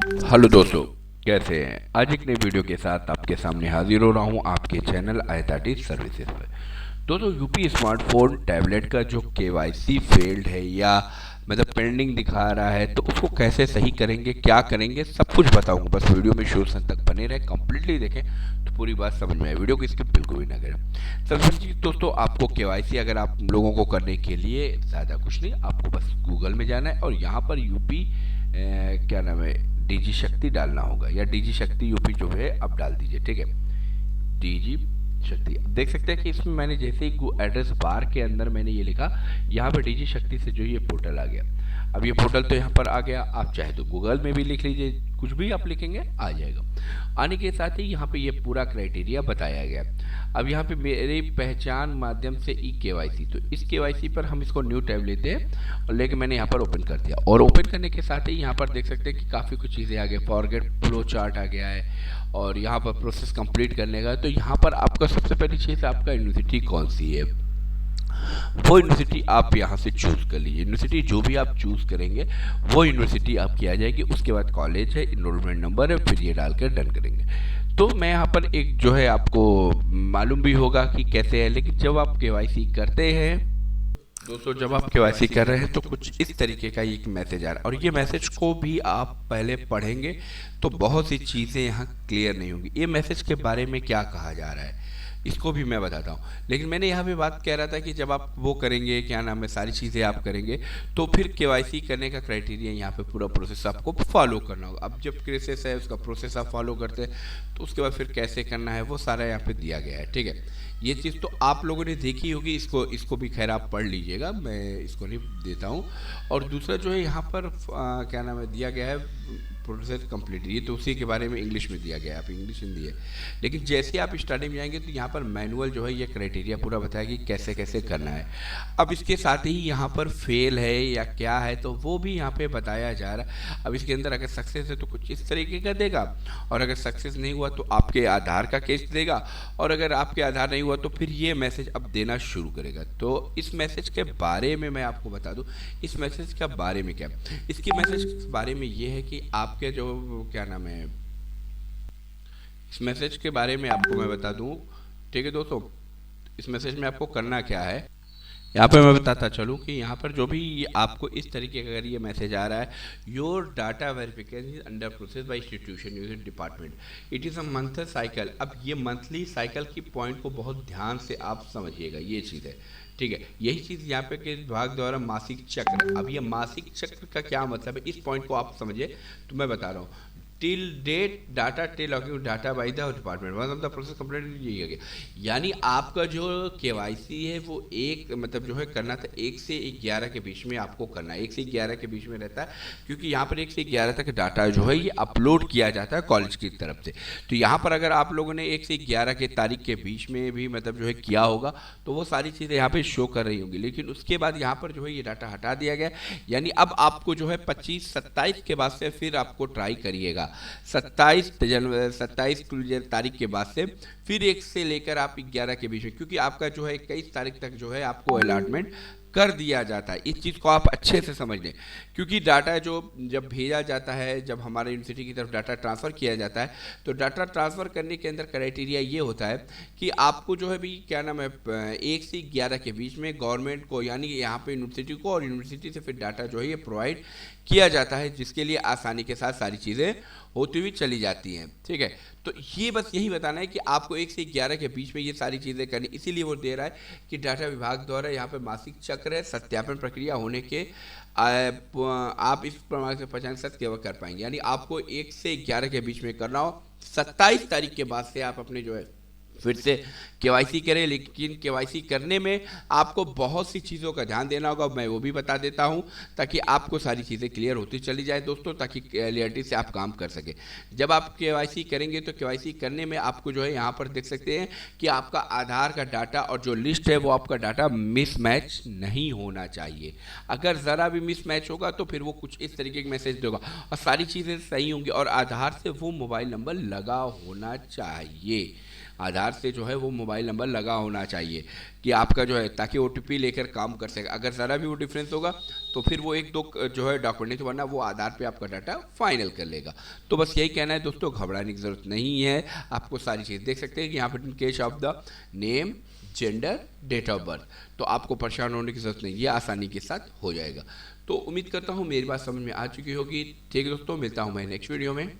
Hello दोस्तों, कैसे हैं। आज एक नई वीडियो के साथ आपके सामने हाजिर हो रहा हूं आपके चैनल आयताटी सर्विसेज पर। दोस्तों, यूपी स्मार्टफोन टैबलेट का जो केवाईसी फेल्ड है या मतलब पेंडिंग दिखा रहा है, तो उसको कैसे सही करेंगे, क्या करेंगे, सब कुछ बताऊंगा। बस वीडियो में शुरू से अंत तक बने रहे, कंप्लीटली देखें तो पूरी बात समझ में आए। वीडियो को स्किप बिल्कुल भी ना करें। सबसे पहली चीज़ दोस्तों, आपको केवाईसी अगर आप लोगों को करने के लिए ज़्यादा कुछ नहीं, आपको बस गूगल में जाना है और यहाँ पर यूपी क्या नाम है, डीजी शक्ति डालना होगा या डीजी शक्ति यूपी जो है आप डाल दीजिए। ठीक है, डीजी शक्ति। अब देख सकते हैं कि इसमें मैंने जैसे ही एड्रेस बार के अंदर मैंने ये लिखा, यहाँ पे डीजी शक्ति से जो ये पोर्टल आ गया। अब ये पोर्टल तो यहाँ पर आ गया, आप चाहे तो गूगल में भी लिख लीजिए, कुछ भी आप लिखेंगे आ जाएगा। आने के साथ ही यहाँ पे ये पूरा क्राइटेरिया बताया गया। अब यहाँ पे मेरी पहचान माध्यम से ई केवाईसी, तो इस केवाईसी पर हम इसको न्यू टैब लेते हैं और लेके मैंने यहाँ पर ओपन कर दिया। और ओपन करने के साथ ही यहाँ पर देख सकते हैं कि काफ़ी कुछ चीज़ें आ गई। फॉरगेट फ्लो चार्ट आ गया है और यहाँ पर प्रोसेस कंप्लीट करने का। तो यहाँ पर आपका सबसे पहली चीज़, आपका यूनिवर्सिटी कौन सी है, वो यूनिवर्सिटी आप यहाँ से चूज़ कर लीजिए। यूनिवर्सिटी जो भी आप चूज़ करेंगे वो यूनिवर्सिटी आपकी आ जाएगी। उसके बाद कॉलेज है, इनरोलमेंट नंबर है, फिर ये डालकर डन करेंगे। तो मैं यहाँ पर एक जो है आपको मालूम भी होगा कि कैसे है, लेकिन जब आप केवाईसी करते हैं दोस्तों, जब आप केवाईसी कर रहे हैं तो कुछ इस तरीके का एक मैसेज आ रहा है और ये मैसेज को भी आप पहले पढ़ेंगे तो बहुत सी चीज़ें यहाँ क्लियर नहीं होंगी। ये मैसेज के बारे में क्या कहा जा रहा है इसको भी मैं बताता हूँ, लेकिन मैंने यहाँ पे बात कह रहा था कि जब आप वो करेंगे, क्या नाम है, सारी चीज़ें आप करेंगे तो फिर केवाईसी करने का क्राइटेरिया यहाँ पे पूरा प्रोसेस आपको फॉलो करना होगा। अब जब प्रोसेस है उसका प्रोसेस आप फॉलो करते हैं तो उसके बाद फिर कैसे करना है वो सारा यहाँ पे दिया गया है। ठीक है, ये चीज़ तो आप लोगों ने देखी होगी, इसको इसको भी खैर आप पढ़ लीजिएगा, मैं इसको नहीं देता हूँ। और दूसरा जो है यहाँ पर क्या नाम है दिया गया है प्रोसेस कंप्लीट, ये तो उसी के बारे में इंग्लिश में दिया गया है, आप इंग्लिश हिंदी है। लेकिन जैसे ही आप स्टार्टिंग में जाएंगे तो यहाँ पर मैनुअल जो है ये क्राइटेरिया पूरा बताया कि कैसे कैसे करना है। अब इसके साथ ही यहाँ पर फेल है या क्या है तो वो भी यहाँ पे बताया जा रहा है। अब इसके अंदर अगर सक्सेस है तो कुछ इस तरीके का देगा, और अगर सक्सेस नहीं हुआ तो आपके आधार का केस देगा, और अगर आपके आधार नहीं हुआ तो फिर ये मैसेज अब देना शुरू करेगा। तो इस मैसेज के बारे में मैं आपको बता दूं, इस मैसेज के बारे में क्या, इसके मैसेज के बारे में ये है कि आपके जो क्या नाम है, इस मैसेज के बारे में आपको मैं बता दूं। ठीक है दोस्तों, इस मैसेज में आपको करना क्या है, यहाँ पर मैं बताता चलूँ कि यहाँ पर जो भी आपको इस तरीके का अगर ये मैसेज आ रहा है, your data verification is under process by institution unit department, it is a month cycle. अब ये मंथली साइकिल की पॉइंट को बहुत ध्यान से आप समझिएगा, ये चीज़ है। ठीक है, यही चीज़ यहाँ पे के विभाग द्वारा मासिक चक्र। अब ये मासिक चक्र का क्या मतलब है, इस पॉइंट को आप समझिए तो मैं बता रहा हूँ। Till date data till accurate data by the department one of the process complete, यही है। यानी आपका जो केवाईसी है वो एक मतलब जो है करना था 1 से 11 के बीच में आपको करना है। 1 से 11 के बीच में रहता है क्योंकि यहाँ पर 1 से 11 तक डाटा जो है ये अपलोड किया जाता है कॉलेज की तरफ से। तो यहाँ पर अगर आप लोगों ने 1 से 11 के तारीख के बीच में भी मतलब जो है किया होगा तो वो सारी चीज़ें यहाँ पे शो कर रही होंगी, लेकिन उसके बाद यहाँ पर जो है ये डाटा हटा दिया गया। यानी अब आपको जो है 25-27 के बाद से फिर आपको ट्राई करिएगा, 27 तारीख के बाद से फिर 1 से लेकर आप 11 के बीच में, क्योंकि आपका जो है 21 तारीख तक जो है आपको अलॉटमेंट कर दिया जाता है। इस चीज़ को आप अच्छे से समझ लें, क्योंकि डाटा जो जब भेजा जाता है, जब हमारे यूनिवर्सिटी की तरफ डाटा ट्रांसफ़र किया जाता है तो डाटा ट्रांसफ़र करने के अंदर क्राइटेरिया ये होता है कि आपको जो है भी क्या नाम है 1 से 11 के बीच में गवर्नमेंट को, यानी यहाँ पे यूनिवर्सिटी को, और यूनिवर्सिटी से फिर डाटा जो है ये प्रोवाइड किया जाता है, जिसके लिए आसानी के साथ सारी चीज़ें होती हुई चली जाती हैं। ठीक है, तो ये बस यही बताना है कि आपको 1 से 11 के बीच में ये सारी चीज़ें करनी, इसीलिए वो दे रहा है कि डाटा विभाग द्वारा यहाँ पे मासिक चक्र है, सत्यापन प्रक्रिया होने के आप इस प्रमाण से पहचान सत्य कर पाएंगे। यानी आपको 1 से 11 के बीच में करना हो, 27 तारीख के बाद से आप अपने जो है फिर से केवाईसी करें। लेकिन केवाईसी करने में आपको बहुत सी चीज़ों का ध्यान देना होगा, मैं वो भी बता देता हूं ताकि आपको सारी चीज़ें क्लियर होती चली जाए दोस्तों, ताकि क्लियरिटी से आप काम कर सकें। जब आप केवाईसी करेंगे तो केवाईसी करने में आपको जो है यहाँ पर देख सकते हैं कि आपका आधार का डाटा और जो लिस्ट है वो आपका डाटा मिसमैच नहीं होना चाहिए। अगर ज़रा भी मिसमैच होगा तो फिर वो कुछ इस तरीके का मैसेज देगा, और सारी चीज़ें सही होंगी और आधार से वो मोबाइल नंबर लगा होना चाहिए। आधार से जो है वो मोबाइल नंबर लगा होना चाहिए कि आपका जो है, ताकि OTP लेकर काम कर सके। अगर ज़रा भी वो डिफरेंस होगा तो फिर वो एक दो जो है डॉक्यूमेंट नहीं, तो वरना वो आधार पे आपका डाटा फाइनल कर लेगा। तो बस यही कहना है दोस्तों, घबराने की ज़रूरत नहीं है। आपको सारी चीज़ देख सकते हैं कि यहाँ पर in case of the name, gender, date of birth, तो आपको परेशान होने की ज़रूरत नहीं, ये आसानी के साथ हो जाएगा। तो उम्मीद करता हूँ मेरी बात समझ में आ चुकी होगी। ठीक है दोस्तों, मिलता हूँ मैं नेक्स्ट वीडियो में।